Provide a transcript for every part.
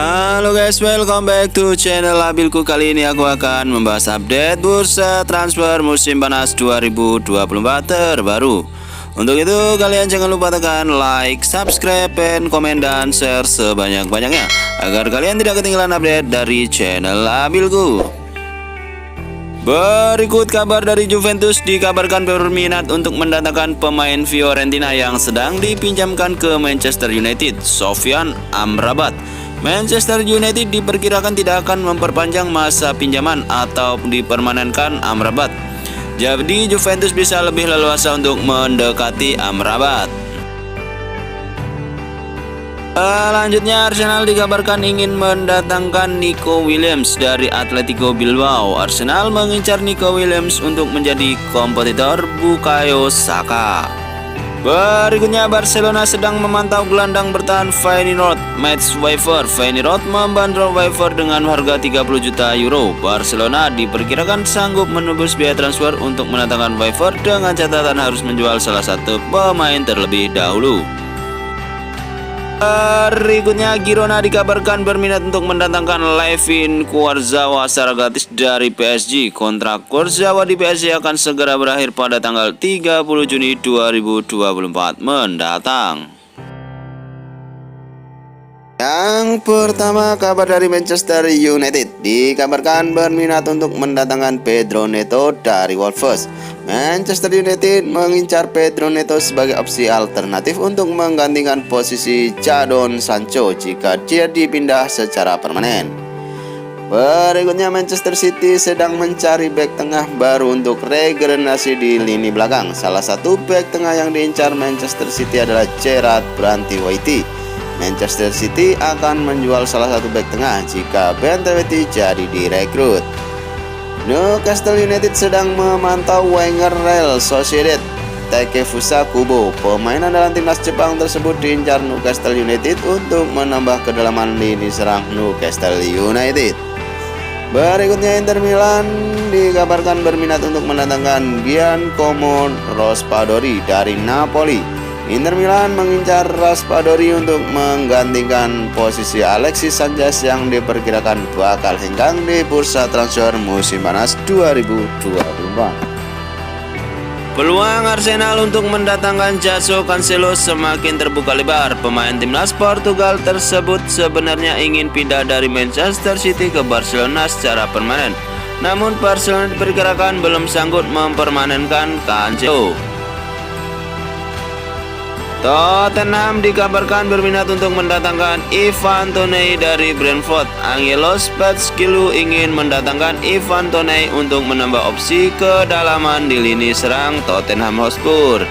Halo guys, welcome back to channel Labilku. Kali ini aku akan membahas update bursa transfer musim panas 2024 terbaru. Untuk itu kalian jangan lupa tekan like, subscribe, komen, dan share sebanyak-banyaknya agar kalian tidak ketinggalan update dari channel Labilku. Berikut kabar dari Juventus, dikabarkan berminat untuk mendatangkan pemain Fiorentina yang sedang dipinjamkan ke Manchester United, Sofyan Amrabat. Manchester United diperkirakan tidak akan memperpanjang masa pinjaman atau dipermanenkan Amrabat. Jadi Juventus bisa lebih leluasa untuk mendekati Amrabat. Selanjutnya Arsenal dikabarkan ingin mendatangkan Nico Williams dari Atletico Bilbao. Arsenal mengincar Nico Williams untuk menjadi kompetitor Bukayo Saka. Berikutnya Barcelona sedang memantau gelandang bertahan Feyenoord, Mats Wijnaldum. Feyenoord membandrol Wijnaldum dengan harga 30 juta euro. Barcelona diperkirakan sanggup menembus biaya transfer untuk mendatangkan Wijnaldum dengan catatan harus menjual salah satu pemain terlebih dahulu. Berikutnya Girona dikabarkan berminat untuk mendatangkan Layvin Kurzawa secara gratis dari PSG. Kontrak Kurzawa di PSG akan segera berakhir pada tanggal 30 Juni 2024 mendatang. Yang pertama, kabar dari Manchester United, dikabarkan berminat untuk mendatangkan Pedro Neto dari Wolves. Manchester United mengincar Pedro Neto sebagai opsi alternatif untuk menggantikan posisi Jadon Sancho jika dia dipindah secara permanen. Berikutnya Manchester City sedang mencari bek tengah baru untuk regenerasi di lini belakang. Salah satu bek tengah yang diincar Manchester City adalah Gerard Branthwaite. Manchester City akan menjual salah satu bek tengah jika Branthwaite jadi direkrut. Newcastle United sedang memantau winger Real Sociedad Takefusa Kubo. Pemain andalan timnas Jepang tersebut diincar Newcastle United untuk menambah kedalaman lini serang Newcastle United. Berikutnya Inter Milan dikabarkan berminat untuk mendatangkan Giacomo Raspadori dari Napoli. Inter Milan mengincar Raspadori untuk menggantikan posisi Alexis Sanchez yang diperkirakan bakal hengkang di bursa transfer musim panas 2024. Peluang Arsenal untuk mendatangkan Jadon Cancelo semakin terbuka lebar. Pemain timnas Portugal tersebut sebenarnya ingin pindah dari Manchester City ke Barcelona secara permanen. Namun Barcelona diperkirakan belum sanggup mempermanenkan Cancelo. Tottenham dikabarkan berminat untuk mendatangkan Ivan Toney dari Brentford. Angelos Postecoglou ingin mendatangkan Ivan Toney untuk menambah opsi kedalaman di lini serang Tottenham Hotspur.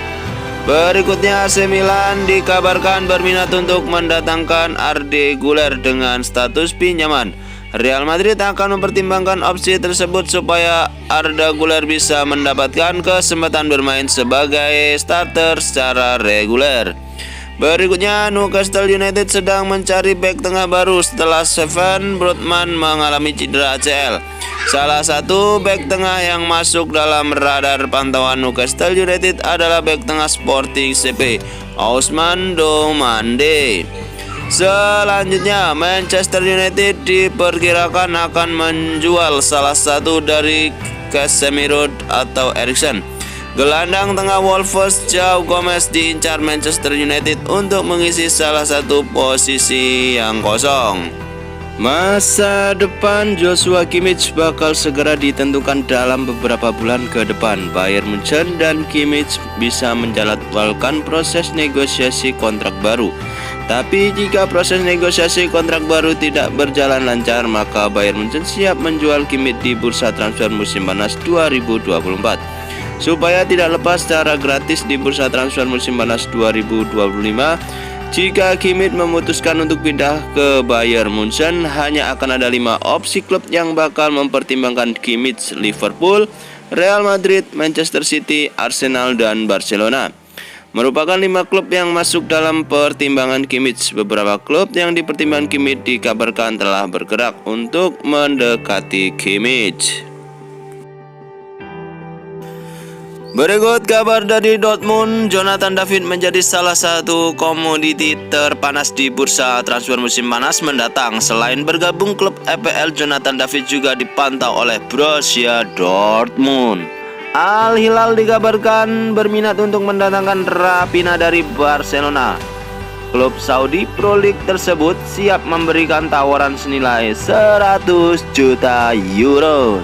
Berikutnya AC Milan dikabarkan berminat untuk mendatangkan Arda Güler dengan status pinjaman. Real Madrid akan mempertimbangkan opsi tersebut supaya Arda Güler bisa mendapatkan kesempatan bermain sebagai starter secara reguler. Berikutnya Newcastle United sedang mencari bek tengah baru setelah Sven Botman mengalami cedera ACL. Salah satu bek tengah yang masuk dalam radar pantauan Newcastle United adalah bek tengah Sporting CP, Ousmane Diomande. Selanjutnya Manchester United diperkirakan akan menjual salah satu dari Casemiro atau Eriksen. Gelandang tengah Wolves João Gomez diincar Manchester United untuk mengisi salah satu posisi yang kosong. Masa depan Joshua Kimmich bakal segera ditentukan dalam beberapa bulan ke depan. Bayern Munchen dan Kimmich bisa menjadwalkan proses negosiasi kontrak baru. Tapi jika proses negosiasi kontrak baru tidak berjalan lancar, maka Bayern Munchen siap menjual Kimmich di bursa transfer musim panas 2024. Supaya tidak lepas secara gratis di bursa transfer musim panas 2025, jika Kimmich memutuskan untuk pindah ke Bayern Munchen, hanya akan ada 5 opsi klub yang bakal mempertimbangkan Kimmich: Liverpool, Real Madrid, Manchester City, Arsenal, dan Barcelona. Merupakan 5 klub yang masuk dalam pertimbangan Kimmich. Beberapa klub yang dipertimbangkan Kimmich dikabarkan telah bergerak untuk mendekati Kimmich. Berikut kabar dari Dortmund. Jonathan David menjadi salah satu komoditi terpanas di bursa transfer musim panas mendatang. Selain bergabung klub EPL, Jonathan David juga dipantau oleh Borussia Dortmund. Al Hilal dikabarkan berminat untuk mendatangkan Raphinha dari Barcelona. Klub Saudi Pro League tersebut siap memberikan tawaran senilai 100 juta euro.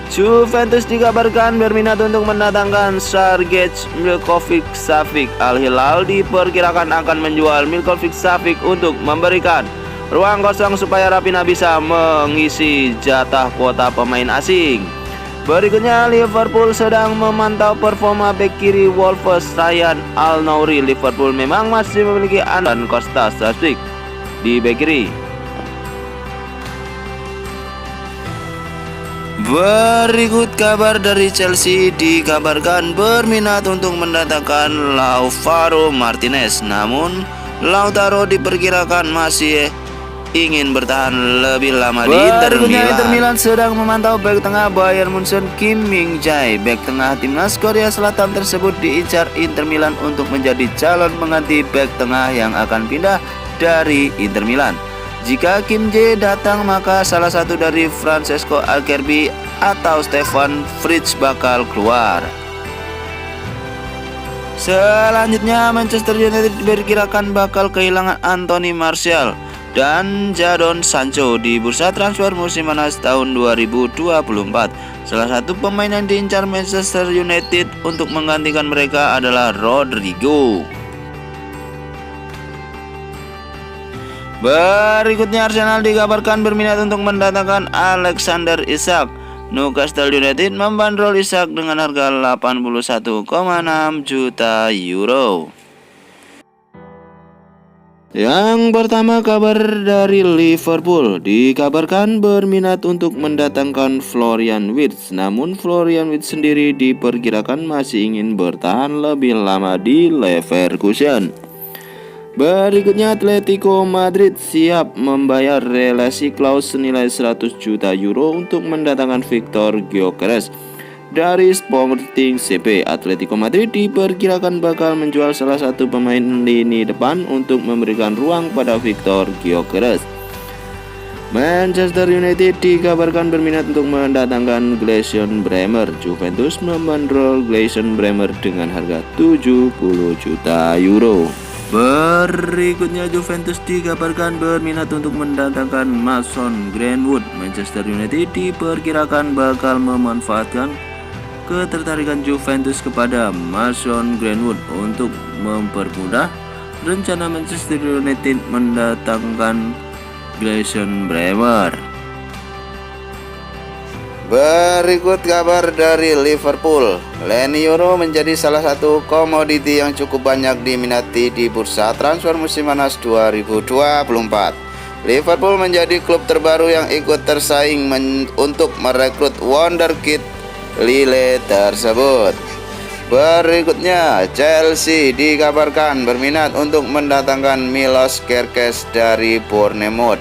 Juventus dikabarkan berminat untuk mendatangkan Sergej Milinkovic-Savic. Al Hilal diperkirakan akan menjual Milinkovic-Savic untuk memberikan ruang kosong supaya Raphinha bisa mengisi jatah kuota pemain asing. Berikutnya, Liverpool sedang memantau performa bek kiri Wolves Ryan Al-Nouri. Liverpool memang masih memiliki Andan Costa Sasik di bek kiri. Berikut kabar dari Chelsea, dikabarkan berminat untuk mendatangkan Lautaro Martinez. Namun Lautaro diperkirakan masih ingin bertahan lebih lama di Inter Milan. Inter Milan sedang memantau bek tengah Bayern Munchen Kim Min-jae. Bek tengah timnas Korea Selatan tersebut diincar Inter Milan untuk menjadi calon pengganti bek tengah yang akan pindah dari Inter Milan. Jika Kim Jae datang, maka salah satu dari Francesco Acerbi atau Stefan Fritz bakal keluar. Selanjutnya, Manchester United diperkirakan bakal kehilangan Anthony Martial dan Jadon Sancho di bursa transfer musim panas tahun 2024. Salah satu pemain yang diincar Manchester United untuk menggantikan mereka adalah Rodrigo. Berikutnya, Arsenal dikabarkan berminat untuk mendatangkan Alexander Isak. Newcastle United membandrol Isak dengan harga 81,6 juta euro. Yang pertama, kabar dari Liverpool. Dikabarkan berminat untuk mendatangkan Florian Wirtz. Namun Florian Wirtz sendiri diperkirakan masih ingin bertahan lebih lama di Leverkusen. Berikutnya, Atletico Madrid siap membayar relasi klaus senilai 100 juta euro untuk mendatangkan Victor Gyökeres dari Sporting CP. Atletico Madrid diperkirakan bakal menjual salah satu pemain lini depan untuk memberikan ruang pada Victor Gyökeres. Manchester United dikabarkan berminat untuk mendatangkan Gleison Bremer. Juventus membandrol Gleison Bremer dengan harga 70 juta euro. Berikutnya, Juventus dikabarkan berminat untuk mendatangkan Mason Greenwood. Manchester United diperkirakan bakal memanfaatkan ketertarikan Juventus kepada Mason Greenwood untuk mempermudah rencana Manchester United mendatangkan Gleison Bremer. Berikut kabar dari Liverpool. Lenioro menjadi salah satu komoditi yang cukup banyak diminati di bursa transfer musim panas 2024. Liverpool menjadi klub terbaru yang ikut tersaing untuk merekrut wonderkid Lille tersebut. Berikutnya, Chelsea dikabarkan berminat untuk mendatangkan Milos Kerkez dari Bournemouth.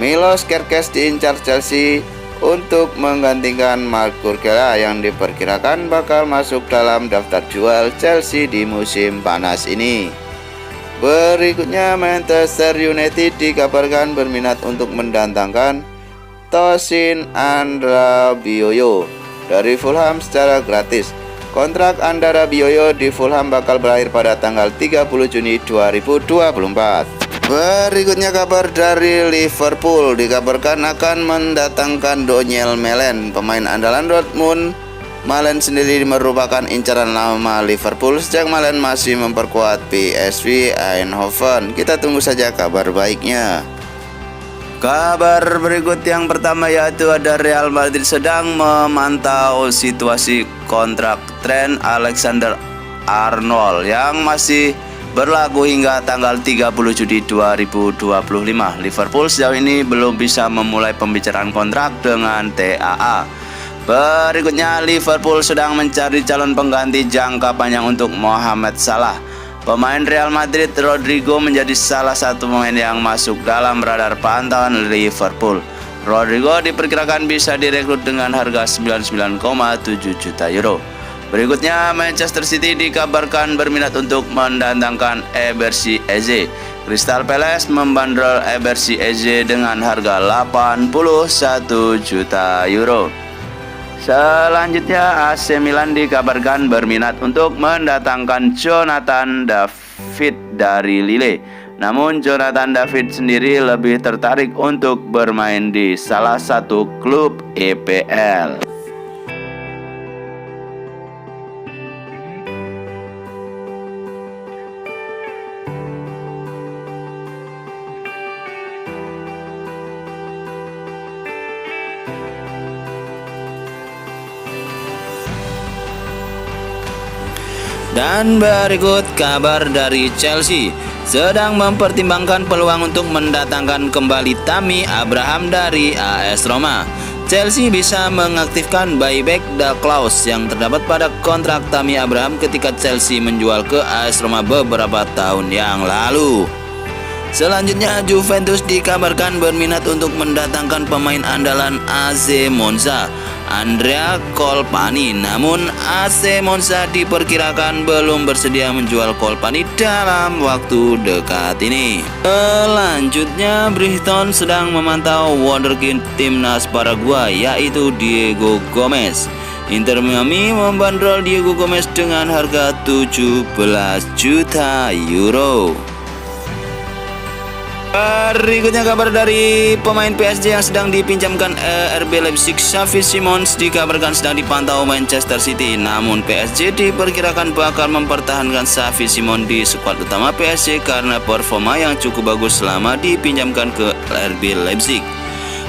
Milos Kerkez diincar Chelsea untuk menggantikan Marc Cucurella yang diperkirakan bakal masuk dalam daftar jual Chelsea di musim panas ini. Berikutnya, Manchester United dikabarkan berminat untuk mendatangkan Tosin Andrabioyo dari Fulham secara gratis. Kontrak Andrabioyo di Fulham bakal berakhir pada tanggal 30 Juni 2024. Berikutnya, kabar dari Liverpool dikabarkan akan mendatangkan Daniel Malen. Pemain andalan Dortmund, Malen sendiri merupakan incaran lama Liverpool sejak Malen masih memperkuat PSV Eindhoven. Kita tunggu saja kabar baiknya. Kabar berikut yang pertama yaitu ada Real Madrid sedang memantau situasi kontrak Trent Alexander-Arnold yang masih berlaku hingga tanggal 30 Juni 2025. Liverpool sejauh ini belum bisa memulai pembicaraan kontrak dengan TAA. Berikutnya, Liverpool sedang mencari calon pengganti jangka panjang untuk Mohamed Salah. Pemain Real Madrid Rodrigo menjadi salah satu pemain yang masuk dalam radar pantauan Liverpool. Rodrigo diperkirakan bisa direkrut dengan harga 99,7 juta euro. Berikutnya, Manchester City dikabarkan berminat untuk mendatangkan Ebersy Eze. Crystal Palace membandrol Ebersy Eze dengan harga 81 juta euro. Selanjutnya, AC Milan dikabarkan berminat untuk mendatangkan Jonathan David dari Lille. Namun Jonathan David sendiri lebih tertarik untuk bermain di salah satu klub EPL. Dan berikut kabar dari Chelsea sedang mempertimbangkan peluang untuk mendatangkan kembali Tammy Abraham dari AS Roma. Chelsea bisa mengaktifkan buyback the clause yang terdapat pada kontrak Tammy Abraham ketika Chelsea menjual ke AS Roma beberapa tahun yang lalu. Selanjutnya, Juventus dikabarkan berminat untuk mendatangkan pemain andalan AC Monza, Andrea Colpani. Namun AC Monza diperkirakan belum bersedia menjual Colpani dalam waktu dekat ini. Selanjutnya, Brighton sedang memantau wonderkid timnas Paraguay, yaitu Diego Gomez. Inter Miami membandrol Diego Gomez dengan harga 17 juta euro. Berikutnya kabar dari pemain PSG yang sedang dipinjamkan RB Leipzig. Xavi Simons dikabarkan sedang dipantau Manchester City. Namun PSG diperkirakan bakal mempertahankan Xavi Simons di skuad utama PSG karena performa yang cukup bagus selama dipinjamkan ke RB Leipzig.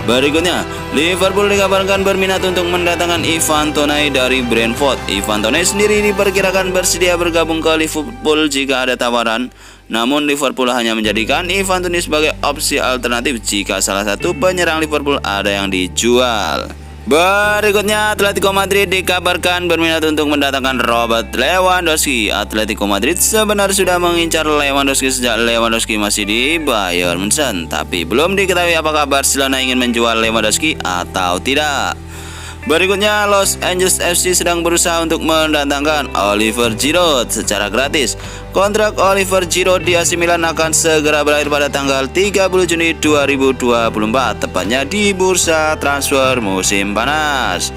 Berikutnya, Liverpool dikabarkan berminat untuk mendatangkan Ivan Toney dari Brentford. Ivan Toney sendiri diperkirakan bersedia bergabung ke Liverpool jika ada tawaran. Namun Liverpool hanya menjadikan Ivan Toney sebagai opsi alternatif jika salah satu penyerang Liverpool ada yang dijual. Berikutnya, Atletico Madrid dikabarkan berminat untuk mendatangkan Robert Lewandowski. Atletico Madrid sebenarnya sudah mengincar Lewandowski sejak Lewandowski masih di Bayern Munchen, tapi belum diketahui apakah Barcelona ingin menjual Lewandowski atau tidak. Berikutnya, Los Angeles FC sedang berusaha untuk mendatangkan Oliver Giroud secara gratis. Kontrak Oliver Giroud di AC Milan akan segera berakhir pada tanggal 30 Juni 2024, tepatnya di bursa transfer musim panas.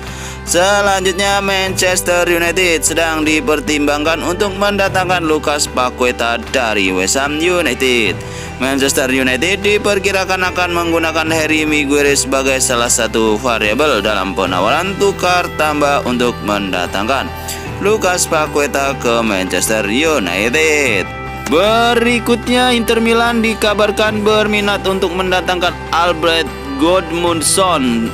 Selanjutnya, Manchester United sedang dipertimbangkan untuk mendatangkan Lucas Paqueta dari West Ham United. Manchester United diperkirakan akan menggunakan Harry Maguire sebagai salah satu variabel dalam penawaran tukar tambah untuk mendatangkan Lucas Paqueta ke Manchester United. Berikutnya, Inter Milan dikabarkan berminat untuk mendatangkan Albert Gudmundsson.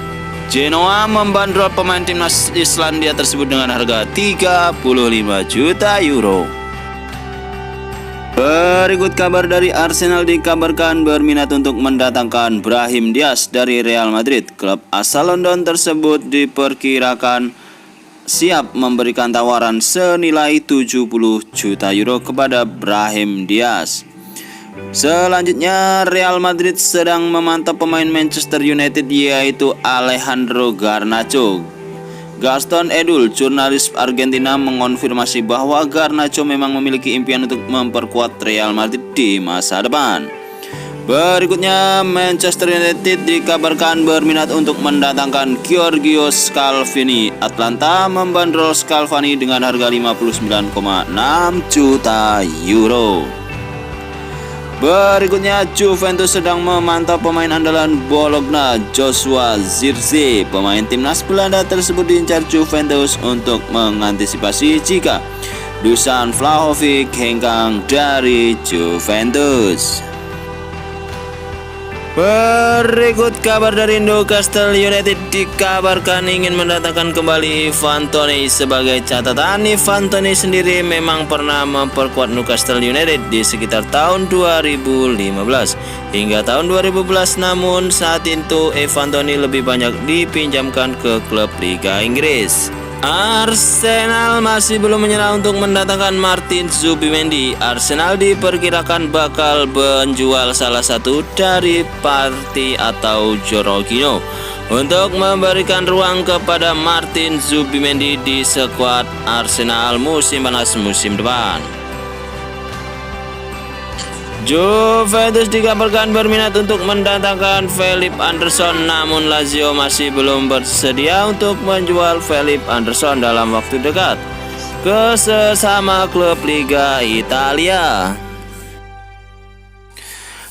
Genoa membandrol pemain timnas Islandia tersebut dengan harga 35 juta euro. Berikut kabar dari Arsenal dikabarkan berminat untuk mendatangkan Brahim Diaz dari Real Madrid. Klub asal London tersebut diperkirakan siap memberikan tawaran senilai 70 juta euro kepada Brahim Diaz. Selanjutnya, Real Madrid sedang memantau pemain Manchester United yaitu Alejandro Garnacho. Gaston Edul, jurnalis Argentina, mengonfirmasi bahwa Garnacho memang memiliki impian untuk memperkuat Real Madrid di masa depan. Berikutnya, Manchester United dikabarkan berminat untuk mendatangkan Giorgio Scalvini. Atlanta membandrol Scalvini dengan harga 59,6 juta euro. Berikutnya, Juventus sedang memantau pemain andalan Bologna, Joshua Zirkzee. Pemain timnas Belanda tersebut diincar Juventus untuk mengantisipasi jika Dusan Vlahovic hengkang dari Juventus. Berikut kabar dari Newcastle United dikabarkan ingin mendatangkan kembali Ivan Toney. Sebagai catatan, Ivan Toney sendiri memang pernah memperkuat Newcastle United di sekitar tahun 2015 hingga tahun 2011. Namun saat itu Ivan Toney lebih banyak dipinjamkan ke klub Liga Inggris. Arsenal masih belum menyerah untuk mendatangkan Martin Zubimendi. Arsenal diperkirakan bakal menjual salah satu dari Partey atau Jorginho. untuk memberikan ruang kepada Martin Zubimendi di skuad Arsenal musim panas musim depan. Juventus dikabarkan berminat untuk mendatangkan Philip Anderson, namun Lazio masih belum bersedia untuk menjual Philip Anderson dalam waktu dekat ke sesama klub Liga Italia.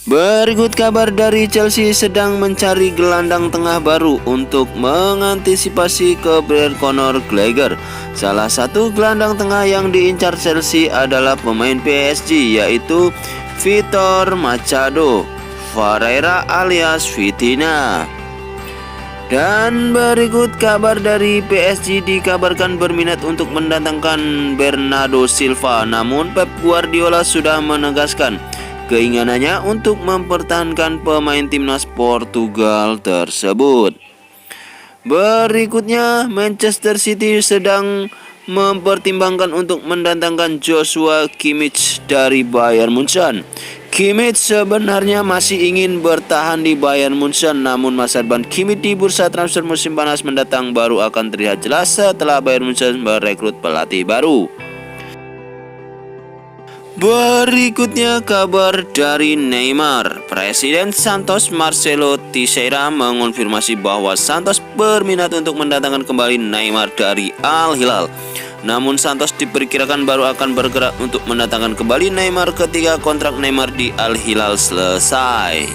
Berikut kabar dari Chelsea sedang mencari gelandang tengah baru untuk mengantisipasi keberadaan Conor Gallagher. Salah satu gelandang tengah yang diincar Chelsea adalah pemain PSG, yaitu Vitor Machado Ferreira alias Vitinha. Dan berikut kabar dari PSG dikabarkan berminat untuk mendatangkan Bernardo Silva, namun Pep Guardiola sudah menegaskan keinginannya untuk mempertahankan pemain timnas Portugal tersebut. Berikutnya, Manchester City sedang mempertimbangkan untuk mendatangkan Joshua Kimmich dari Bayern Munchen. Kimmich sebenarnya masih ingin bertahan di Bayern Munchen, namun masa depan Kimmich di bursa transfer musim panas mendatang baru akan terlihat jelas setelah Bayern Munchen merekrut pelatih baru. Berikutnya kabar dari Neymar. Presiden Santos Marcelo Teixeira mengonfirmasi bahwa Santos berminat untuk mendatangkan kembali Neymar dari Al Hilal. Namun Santos diperkirakan baru akan bergerak untuk mendatangkan kembali Neymar ketika kontrak Neymar di Al Hilal selesai.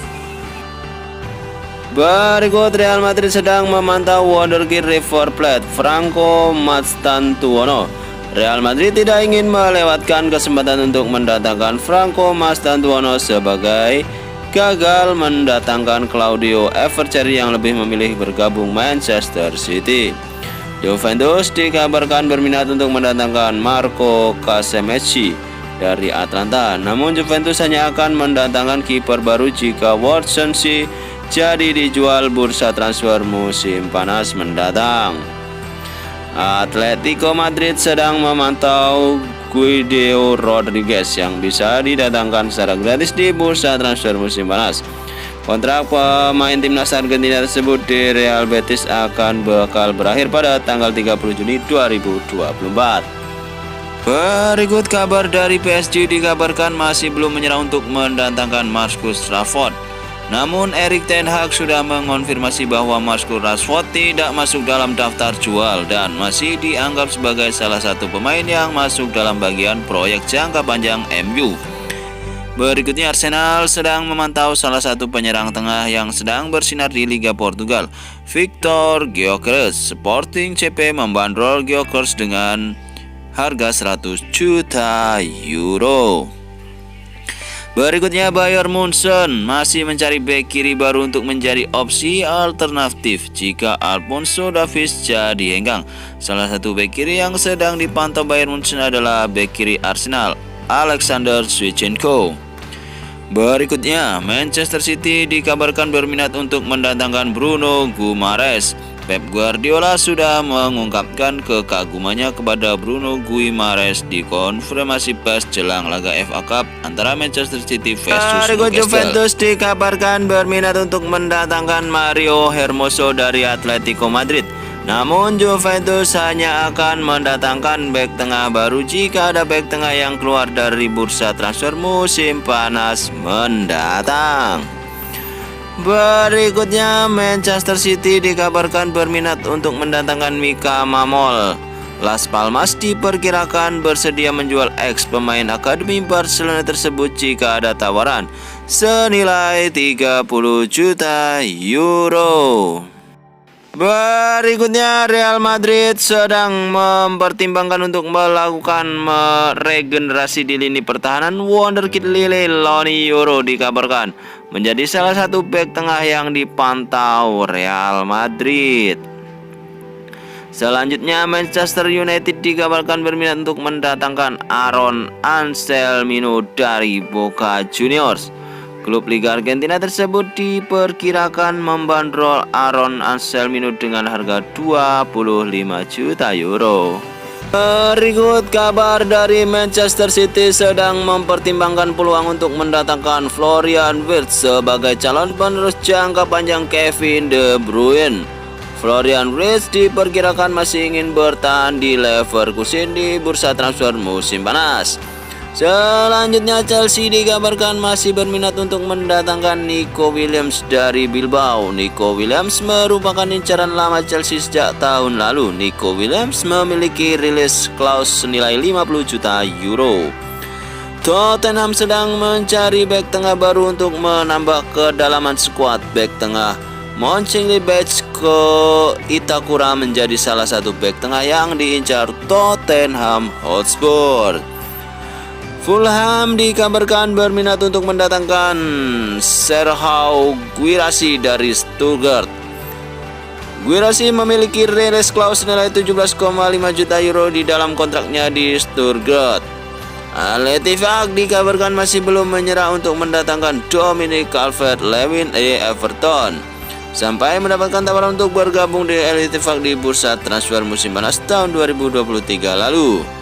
Berikut Real Madrid sedang memantau wonderkid River Plate Franco Mastantuono. Real Madrid tidak ingin melewatkan kesempatan untuk mendatangkan Franco Mastantuono sebagai gagal mendatangkan Claudio Evercheri yang lebih memilih bergabung Manchester City. Juventus dikabarkan berminat untuk mendatangkan Marco Casemiro dari Atlanta, namun Juventus hanya akan mendatangkan kiper baru jika Watson jadi dijual bursa transfer musim panas mendatang. Atletico Madrid sedang memantau Guido Rodriguez yang bisa didatangkan secara gratis di bursa transfer musim panas. Kontrak pemain timnas Argentina tersebut di Real Betis bakal berakhir pada tanggal 30 Juni 2024. Berikut kabar dari PSG dikabarkan masih belum menyerah untuk mendatangkan Marcus Rashford. Namun Erik ten Hag sudah mengonfirmasi bahwa Marcus Rashford tidak masuk dalam daftar jual dan masih dianggap sebagai salah satu pemain yang masuk dalam bagian proyek jangka panjang MU. Berikutnya Arsenal sedang memantau salah satu penyerang tengah yang sedang bersinar di Liga Portugal, Victor Gyökeres. Sporting CP membandrol Gyökeres dengan harga 100 juta euro. Berikutnya Bayern Munchen masih mencari bek kiri baru untuk menjadi opsi alternatif jika Alphonso Davies jadi hengkang. Salah satu bek kiri yang sedang dipantau Bayern Munchen adalah bek kiri Arsenal, Alexander Zinchenko. Berikutnya Manchester City dikabarkan berminat untuk mendatangkan Bruno Guimaraes. Pep Guardiola sudah mengungkapkan kekagumannya kepada Bruno Guimaraes di konfirmasi pers jelang laga FA Cup antara Manchester City versus Newcastle. Juventus dikabarkan berminat untuk mendatangkan Mario Hermoso dari Atletico Madrid. Namun Juventus hanya akan mendatangkan bek tengah baru jika ada bek tengah yang keluar dari bursa transfer musim panas mendatang. Berikutnya Manchester City dikabarkan berminat untuk mendatangkan Mika Mamol. Las Palmas diperkirakan bersedia menjual ex pemain akademi Barcelona tersebut jika ada tawaran senilai 30 juta euro. Berikutnya Real Madrid sedang mempertimbangkan untuk melakukan regenerasi di lini pertahanan. Wonderkid Lille Loni Euro dikabarkan menjadi salah satu bek tengah yang dipantau Real Madrid. Selanjutnya Manchester United dikabarkan berminat untuk mendatangkan Aaron Anselmino dari Boca Juniors. Klub Liga Argentina tersebut diperkirakan membandrol Aaron Anselmino dengan harga 25 juta euro. Berikut kabar dari Manchester City sedang mempertimbangkan peluang untuk mendatangkan Florian Wirtz sebagai calon penerus jangka panjang Kevin De Bruyne. Florian Wirtz diperkirakan masih ingin bertahan di Leverkusen di bursa transfer musim panas. Selanjutnya Chelsea dikabarkan masih berminat untuk mendatangkan Nico Williams dari Bilbao. Nico Williams merupakan incaran lama Chelsea sejak tahun lalu. Nico Williams memiliki release clause senilai 50 juta euro. Tottenham sedang mencari bek tengah baru untuk menambah kedalaman skuad. Bek tengah Mönchengladbach ke Itakura menjadi salah satu bek tengah yang diincar Tottenham Hotspur. Fulham dikabarkan berminat untuk mendatangkan Serhou Guirassy dari Stuttgart. Guirassy memiliki release clause nilai 17,5 juta euro di dalam kontraknya di Stuttgart. Al Ettifaq dikabarkan masih belum menyerah untuk mendatangkan Dominic Calvert-Lewin dari Everton sampai mendapatkan tawaran untuk bergabung di Al Ettifaq di bursa transfer musim panas tahun 2023 lalu.